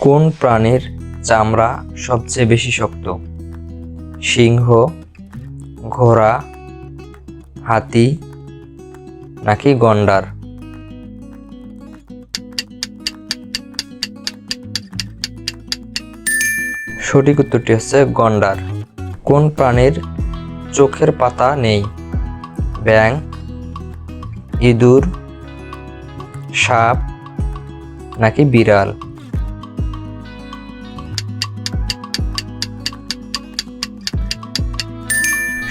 কোন প্রাণীর চামড়া সবচেয়ে বেশি শক্ত? সিংহ, ঘোড়া, হাতি নাকি গন্ডার? সঠিক উত্তরটি হচ্ছে গন্ডার। কোন প্রাণীর চোখের পাতা নেই? ব্যাঙ, ইঁদুর, সাপ নাকি বিড়াল?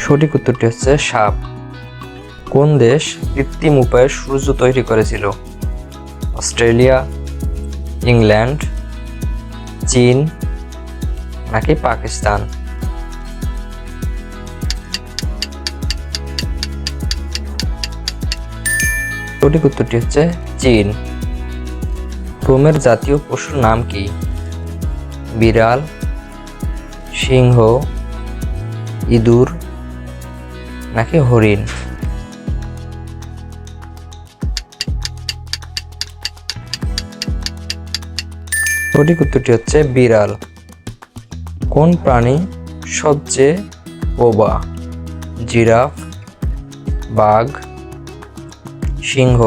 সঠিক উত্তরটি হচ্ছে সাপ। কোন দেশ কৃত্রিম উপায়ে সূর্য তৈরি করেছিল? অস্ট্রেলিয়া, ইংল্যান্ড, চীন নাকি পাকিস্তান? সঠিক উত্তরটি হচ্ছে চীন। রোমের জাতীয় পশুর নাম কি? বিড়াল, সিংহ, ইঁদুর নাকি হরিণ? সঠিক উত্তরটি হচ্ছে বিড়াল। কোন প্রাণী সবচেয়ে বোবা? জিরাফ, বাঘ, সিংহ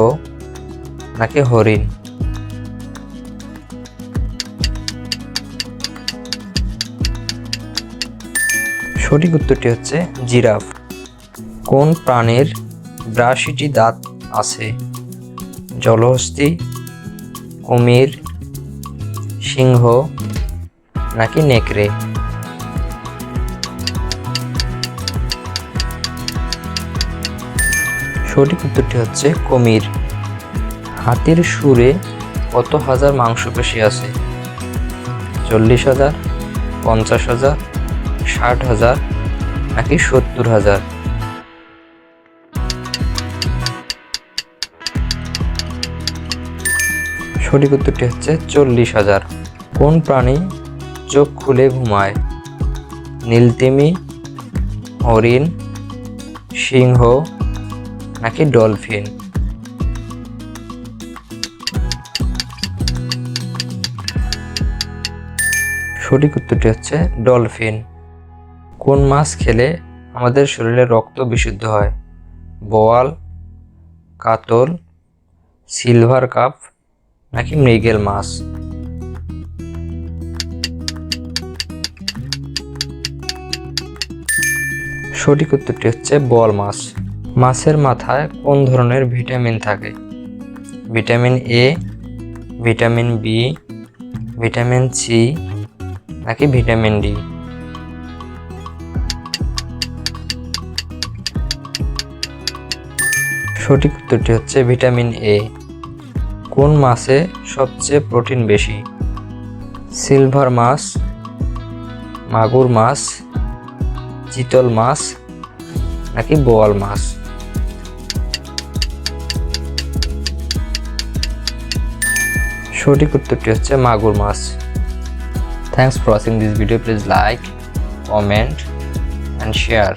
নাকি হরিণ? সঠিক উত্তরটি হচ্ছে জিরাফ। কোন প্রাণীর ৮২টি দাঁত আছে? জলহস্তী, কুমির, সিংহ নাকি নেকড়ে? সঠিক উত্তরটি হচ্ছে কুমির। হাতির শুঁড়ে কত হাজার মাংসপেশি আছে? ৪০,০০০, ৫০,০০০, ৬০,০০০ নাকি ৭০,০০০? সঠিক উত্তরটি হচ্ছে ৪০,০০০। কোন প্রাণী চোখ খুলে ঘুমায়? নীলতিমি, হরিণ, সিংহ নাকি ডলফিন? সঠিক উত্তরটি হচ্ছে ডলফিন। কোন মাছ খেলে আমাদের শরীরে রক্ত বিশুদ্ধ হয়? বোয়াল, কাতল, সিলভার কাপ নাকি মৃগেল মাছ? সঠিক উত্তরটি হচ্ছে বোয়াল মাছ। মাছের মাথায় কোন ধরনের ভিটামিন থাকে? Vitamin A, vitamin B, vitamin C নাকি ভিটামিন ডি? সঠিক উত্তরটি হচ্ছে ভিটামিন এ। কোন মাছে সবচেয়ে প্রোটিন বেশি? সিলভার মাছ, মাগুর মাছ, চিতল মাছ নাকি বোয়াল মাছ? সঠিক উত্তরটি হচ্ছে মাগুর মাছ। Thanks for watching this video. Please like, comment and share.